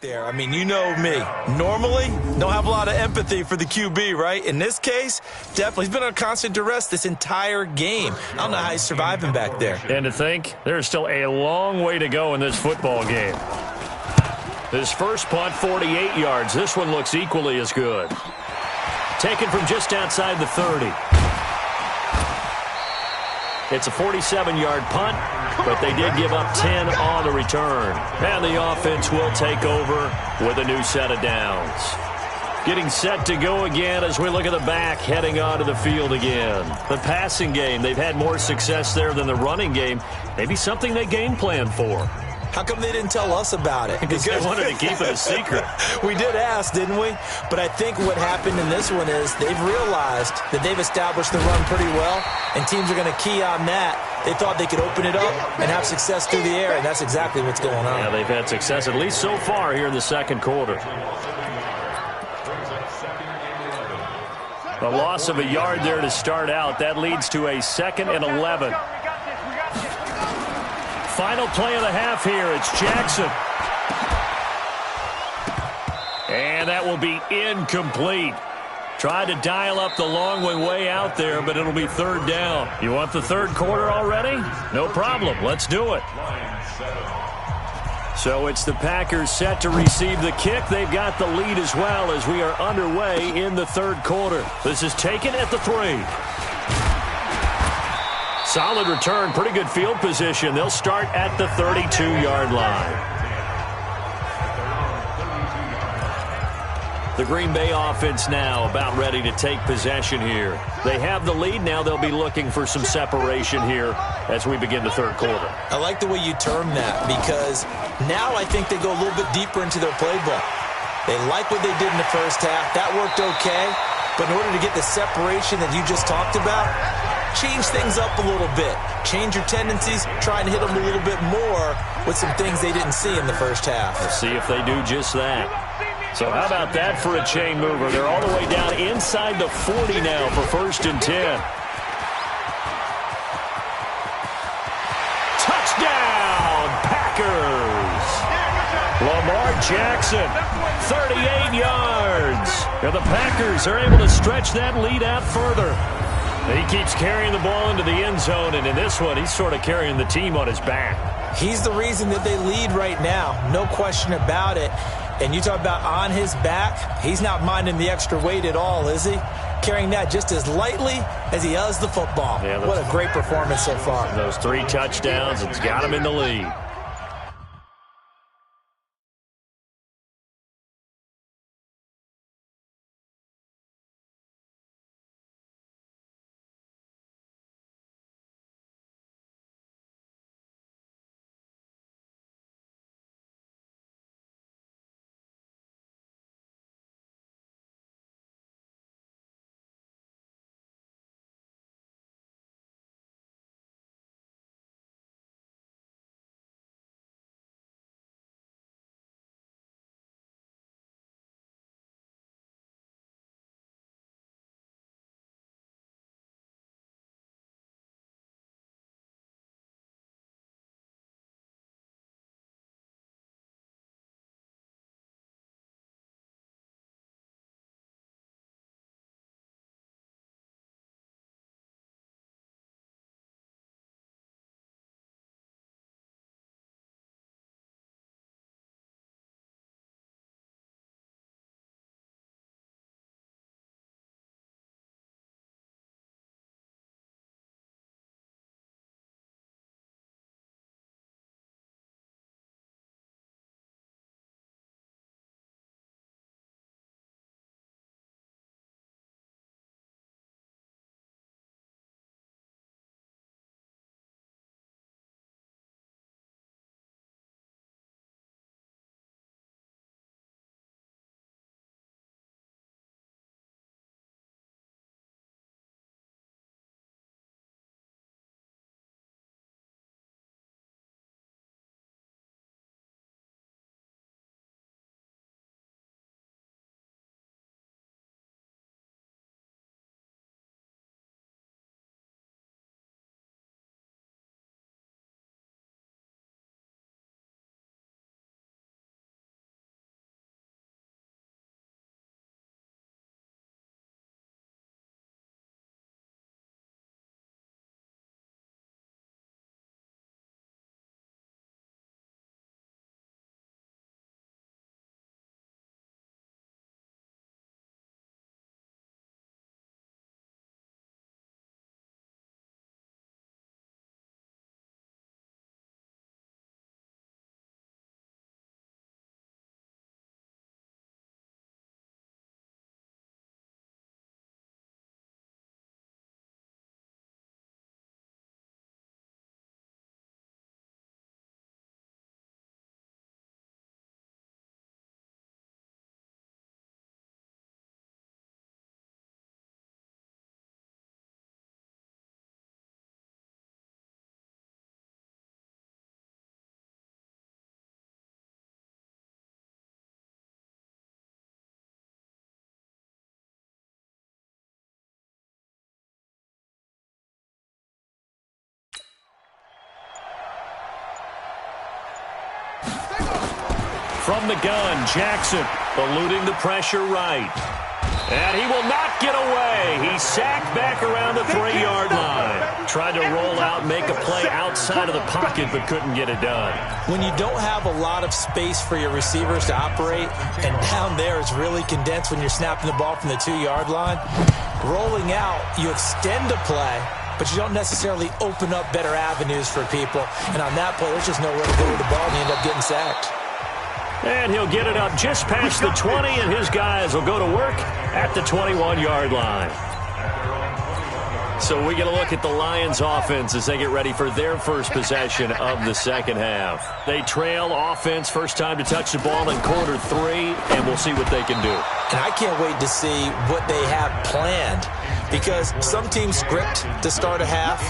there. I mean, you know me. Normally, don't have a lot of empathy for the QB, right? In this case, definitely. He's been on constant duress this entire game. I don't know how he's surviving back there. And to think, there's still a long way to go in this football game. His first punt, 48 yards. This one looks equally as good. Taken from just outside the 30. It's a 47-yard punt, but they did give up 10 on the return. And the offense will take over with a new set of downs. Getting set to go again as we look at the back heading onto the field again. The passing game, they've had more success there than the running game. Maybe something they game planned for. How come they didn't tell us about it? Because they wanted to keep it a secret. We did ask, didn't we? But I think what happened in this one is they've realized that they've established the run pretty well, and teams are going to key on that. They thought they could open it up and have success through the air, and that's exactly what's going on. Yeah, they've had success, at least so far here in the second quarter. A loss of a yard there to start out. That leads to a 2nd and 11. Final play of the half here. It's Jackson. And that will be incomplete. Tried to dial up the long way out there, but it'll be 3rd down. You want the 3rd quarter already? No problem. Let's do it. So it's the Packers set to receive the kick. They've got the lead as well as we are underway in the 3rd quarter. This is taken at the 3. Solid return, pretty good field position. They'll start at the 32-yard line. The Green Bay offense now about ready to take possession here. They have the lead. Now they'll be looking for some separation here as we begin the 3rd quarter. I like the way you term that because now I think they go a little bit deeper into their playbook. They like what they did in the first half. That worked okay. But in order to get the separation that you just talked about, change things up a little bit. Change your tendencies. Try and hit them a little bit more with some things they didn't see in the first half. Let's see if they do just that. So how about that for a chain mover? They're all the way down inside the 40 now for 1st and 10. Touchdown, Packers! Lamar Jackson, 38 yards. And the Packers are able to stretch that lead out further. He keeps carrying the ball into the end zone, and in this one, he's sort of carrying the team on his back. He's the reason that they lead right now, no question about it. And you talk about on his back, he's not minding the extra weight at all, is he? Carrying that just as lightly as he does the football. Yeah, what a great performance so far. Those 3 touchdowns, it's got him in the lead. From the gun, Jackson eluding the pressure right. And he will not get away. He's sacked back around the 3-yard line. Tried to roll out, make a play outside of the pocket, but couldn't get it done. When you don't have a lot of space for your receivers to operate, and down there is really condensed when you're snapping the ball from the 2-yard line, rolling out, you extend a play, but you don't necessarily open up better avenues for people. And on that play, there's just nowhere to go with the ball, and you end up getting sacked. And he'll get it up just past the 20, and his guys will go to work at the 21-yard line. So we get a look at the Lions offense as they get ready for their first possession of the second half. They trail offense, first time to touch the ball in quarter 3, and we'll see what they can do. And I can't wait to see what they have planned, because some teams script to start a half.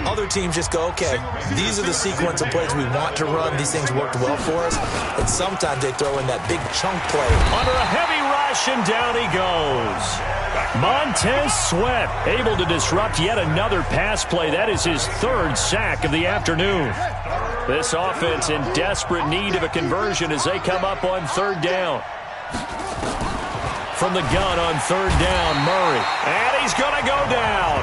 Other teams just go, okay, these are the sequence of plays we want to run. These things worked well for us. And sometimes they throw in that big chunk play. Under a heavy rush, and down he goes. Montez Sweat able to disrupt yet another pass play. That is his 3rd sack of the afternoon. This offense in desperate need of a conversion as they come up on 3rd down. From the gun on 3rd down, Murray. And he's going to go down.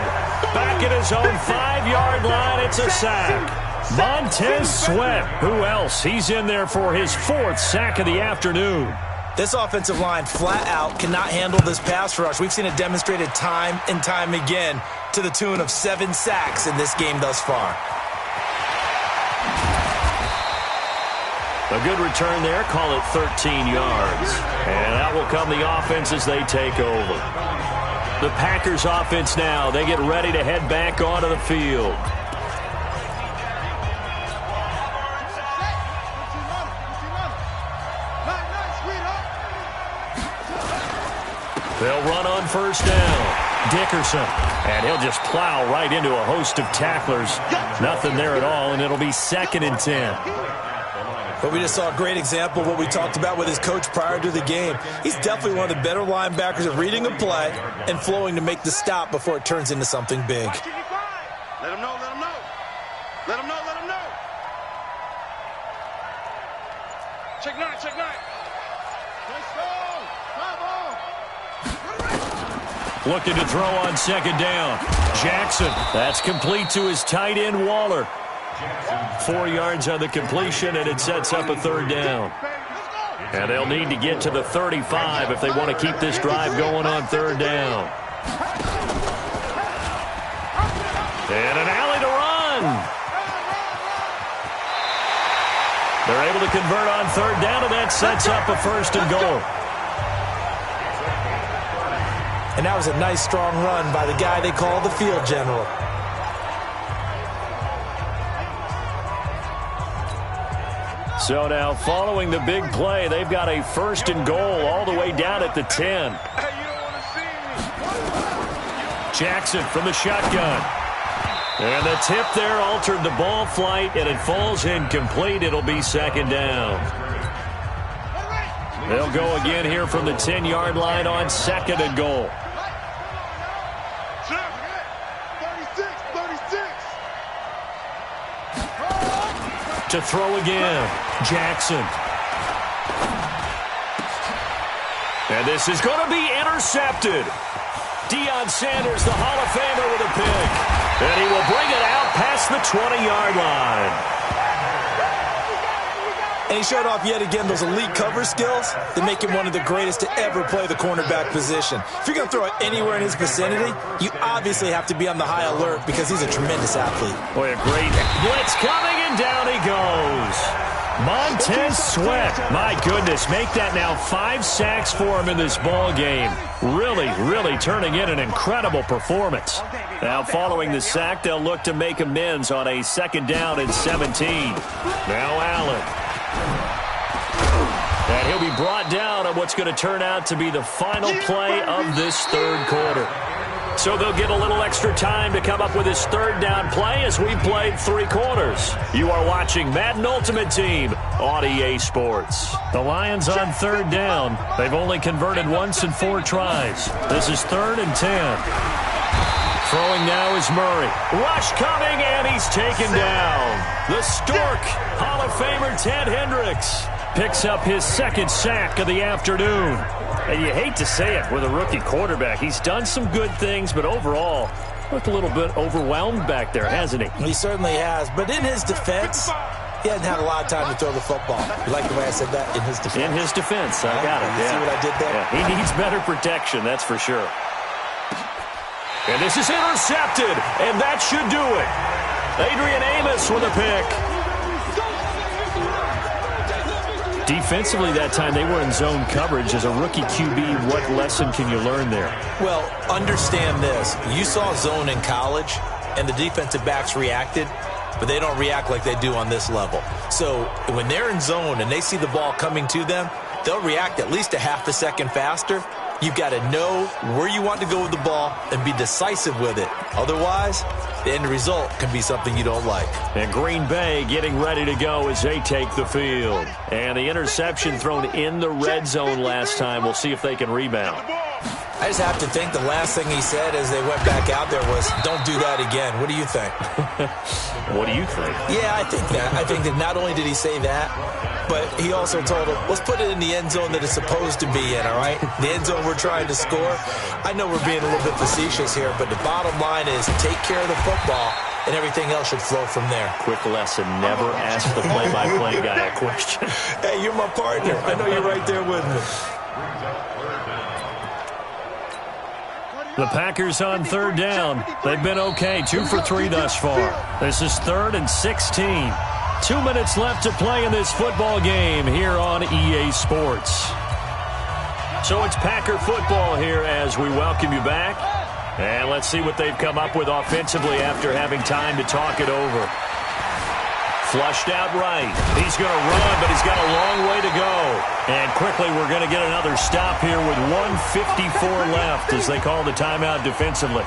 Back at his own 5-yard line, it's a sack. Montez Sweat, who else? He's in there for his 4th sack of the afternoon. This offensive line flat out cannot handle this pass rush. We've seen it demonstrated time and time again to the tune of 7 sacks in this game thus far. A good return there, call it 13 yards. And that will come the offense as they take over. The Packers offense now, they get ready to head back onto the field. They'll run on 1st down. Dickerson. And he'll just plow right into a host of tacklers. Nothing there at all, and it'll be 2nd and 10. But we just saw a great example of what we talked about with his coach prior to the game. He's definitely one of the better linebackers at reading a play and flowing to make the stop before it turns into something big. Let him know, let him know. Let him know, let him know. Check 9, check 9. Let's go. Looking to throw on 2nd down. Jackson. That's complete to his tight end, Waller. 4 yards on the completion, and it sets up a 3rd down. And they'll need to get to the 35 if they want to keep this drive going on 3rd down. And an alley to run. They're able to convert on 3rd down, and that sets up a 1st and goal. And that was a nice, strong run by the guy they call the field general. So now, following the big play, they've got a 1st and goal all the way down at the 10. Jackson from the shotgun. And the tip there altered the ball flight, and it falls incomplete. It'll be 2nd down. They'll go again here from the 10-yard line on 2nd and goal. To throw again, Jackson. And this is going to be intercepted. Deion Sanders, the Hall of Famer, with a pick. And he will bring it out past the 20-yard line. And he showed off yet again those elite cover skills that make him one of the greatest to ever play the cornerback position. If you're going to throw it anywhere in his vicinity, you obviously have to be on the high alert because he's a tremendous athlete. Boy, a great blitz coming, and down he goes. Montez Sweat, my goodness, make that now 5 sacks for him in this ball game. Really, really turning in an incredible performance. Now following the sack, they'll look to make amends on a 2nd down and 17. Now Allen. And he'll be brought down on what's going to turn out to be the final play of this 3rd quarter. So they'll get a little extra time to come up with his 3rd down play as we played 3 quarters. You are watching Madden Ultimate Team on EA Sports. The Lions on 3rd down. They've only converted once in 4 tries. This is 3rd and 10. Throwing now is Murray. Rush coming, and he's taken down. The Stork, Hall of Famer Ted Hendricks. picks up his second sack of the afternoon. And you hate to say it with a rookie quarterback. He's done some good things, but overall, looked a little bit overwhelmed back there, hasn't he? He certainly has. But in his defense, he hasn't had a lot of time to throw the football. You like the way I said that? In his defense. In his defense. I got it. You see what I did there? Yeah. He needs better protection, that's for sure. And this is intercepted, and that should do it. Adrian Amos with a pick. Defensively that time, they were in zone coverage. As a rookie QB, what lesson can you learn there? Well, understand this. You saw zone in college, and the defensive backs reacted, but they don't react like they do on this level. So when they're in zone and they see the ball coming to them, they'll react at least a half a second faster. You've got to know where you want to go with the ball and be decisive with it. Otherwise, the end result can be something you don't like. And Green Bay getting ready to go as they take the field. And the interception thrown in the red zone last time. We'll see if they can rebound. I just have to think the last thing he said as they went back out there was, don't do that again. What do you think? What do you think? Yeah, I think that. I think that not only did he say that, but he also told him, let's put it in the end zone that it's supposed to be in, all right? The end zone we're trying to score. I know we're being a little bit facetious here, but the bottom line is take care of the football, and everything else should flow from there. Quick lesson, never ask the play-by-play guy a question. Hey, you're my partner. I know you're right there with me. The Packers on third down. They've been okay, 2 for 3 thus far. This is 3rd and 16. 2 minutes left to play in this football game here on EA Sports. So it's Packer football here as we welcome you back. And let's see what they've come up with offensively after having time to talk it over. Flushed out right. He's going to run, but he's got a long way to go. And quickly we're going to get another stop here with 1:54 left as they call the timeout defensively.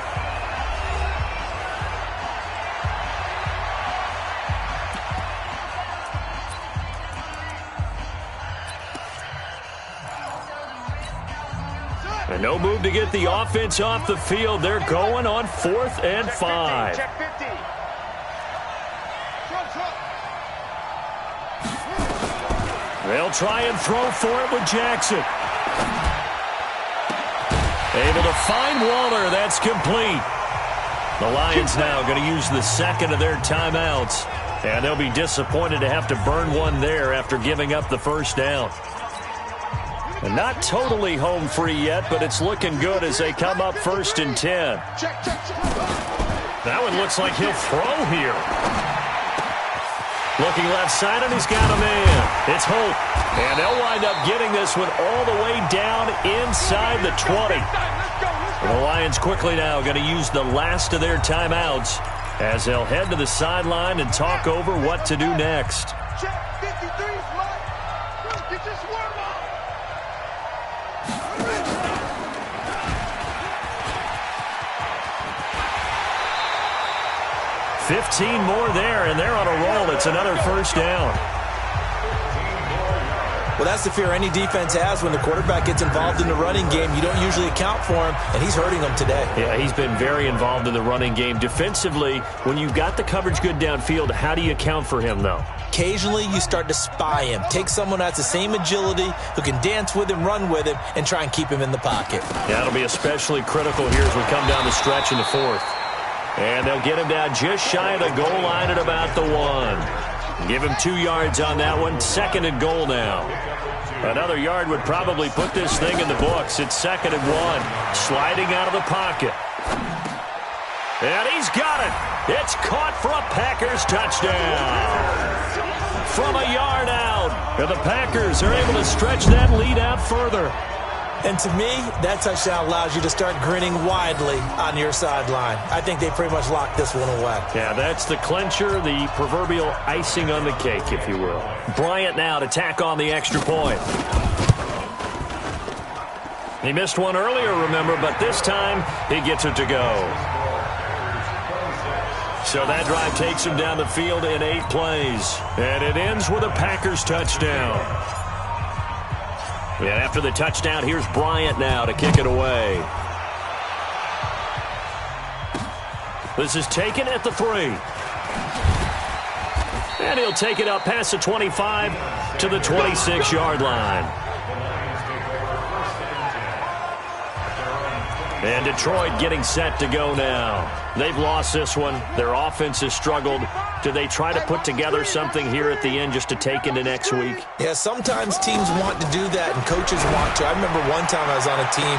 And no move to get the offense off the field. They're going on 4th and 5. Check 50. They'll try and throw for it with Jackson. Able to find Waller. That's complete. The Lions now going to use the second of their timeouts. And they'll be disappointed to have to burn one there after giving up the first down. And not totally home free yet, but it's looking good as they come up 1st and 10. That one looks like he'll throw here. Looking left side, and he's got a man. It's Holt. And they'll wind up getting this one all the way down inside the 20. The Lions quickly now going to use the last of their timeouts as they'll head to the sideline and talk over what to do next. Check 53, Mike. Get your swarm on. 15 more there, and they're on a roll. It's another first down. Well, that's the fear any defense has when the quarterback gets involved in the running game. You don't usually account for him, and he's hurting them today. Yeah, he's been very involved in the running game. Defensively, when you've got the coverage good downfield, how do you account for him, though? Occasionally, you start to spy him. Take someone that's the same agility, who can dance with him, run with him, and try and keep him in the pocket. Yeah, that'll be especially critical here as we come down the stretch in the 4th. And they'll get him down just shy of the goal line at about the 1. Give him 2 yards on that one. 2nd and goal now. Another yard would probably put this thing in the books. It's 2nd and 1. Sliding out of the pocket. And he's got it. It's caught for a Packers touchdown. From a yard out. And the Packers are able to stretch that lead out further. And to me, that touchdown allows you to start grinning widely on your sideline. I think they pretty much locked this one away. Yeah, that's the clincher, the proverbial icing on the cake, if you will. Bryant now to tack on the extra point. He missed one earlier, remember, but this time he gets it to go. So that drive takes him down the field in 8 plays. And it ends with a Packers touchdown. And after the touchdown, here's Bryant now to kick it away. This is taken at the 3. And he'll take it up past the 25 to the 26-yard line. And Detroit getting set to go now. They've lost this one. Their offense has struggled. Do they try to put together something here at the end just to take into next week? Yeah, sometimes teams want to do that and coaches want to. I remember one time I was on a team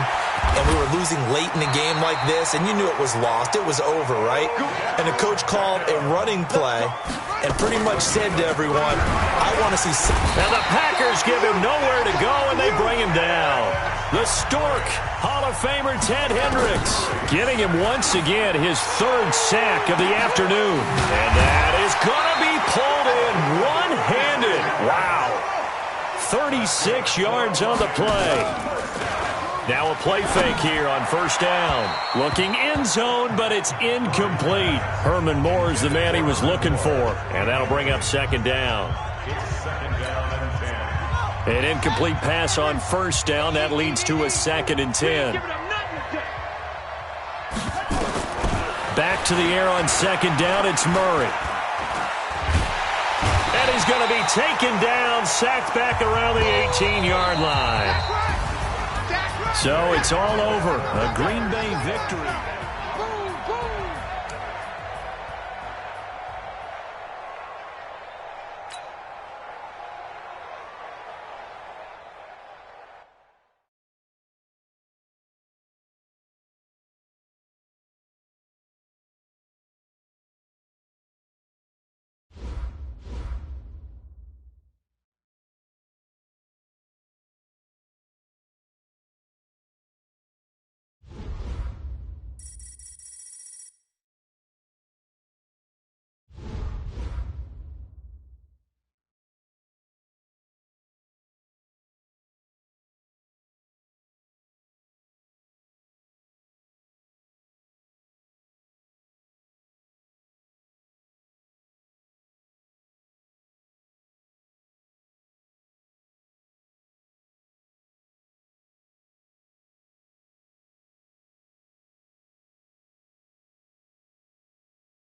and we were losing late in a game like this, and you knew it was lost. It was over, right? And the coach called a running play and pretty much said to everyone, I want to see... And the Packers give him nowhere to go, and they bring him down. The Stork, Hall of Famer Ted Hendricks, getting him once again his third sack of the afternoon. And that is going to be pulled in one-handed. Wow. 36 yards on the play. Now a play fake here on first down. Looking end zone, but it's incomplete. Herman Moore is the man he was looking for. And that'll bring up second down. An incomplete pass on first down. That leads to a 2nd and 10. Back to the air on second down. It's Murray. And he's going to be taken down, sacked back around the 18-yard line. So it's all over. A Green Bay victory.